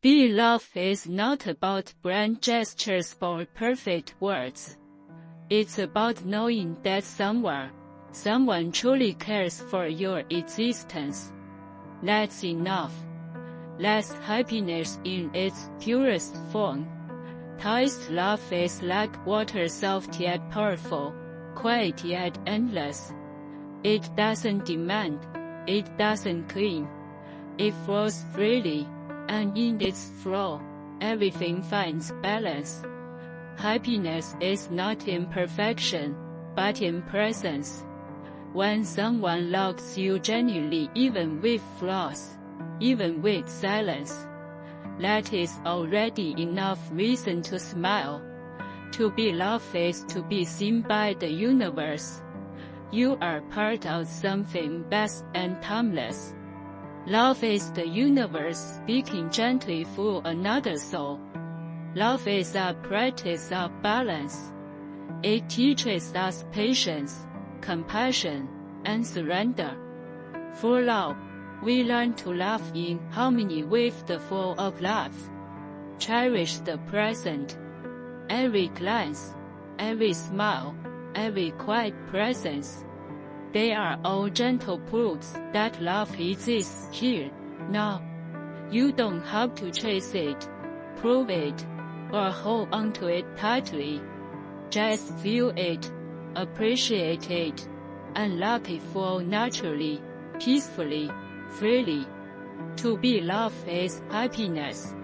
Be love is not about grand gestures or perfect words. It's about knowing that someone truly cares for your existence. That's enough. That's happiness in its purest form. Taoist love is like water, soft yet powerful, quiet yet endless. It doesn't demand, it doesn't cling. It flows freely, and in its flow, everything finds balance. Happiness is not in perfection, but in presence. When someone loves you genuinely, even with flaws, even with silence, that is already enough reason to smile. To be loved is to be seen by the universe. You are part of something vast and timeless. Love is the universe speaking gently through another soul. Love is a practice of balance. It teaches us patience, compassion, and surrender. Through love, we learn to love in harmony with the flow of life. Cherish the present. Every glance, every smile, every quiet presence. They are all gentle proofs that love exists here, now. You don't have to chase it, prove it, or hold onto it tightly. Just feel it, appreciate it, and let it flow naturally, peacefully, freely. To be loved is happiness.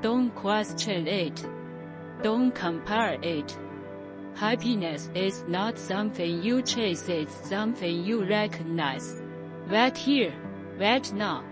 Don't question it. Don't compare it. Happiness is not something you chase, it's something you recognize. Right here, right now.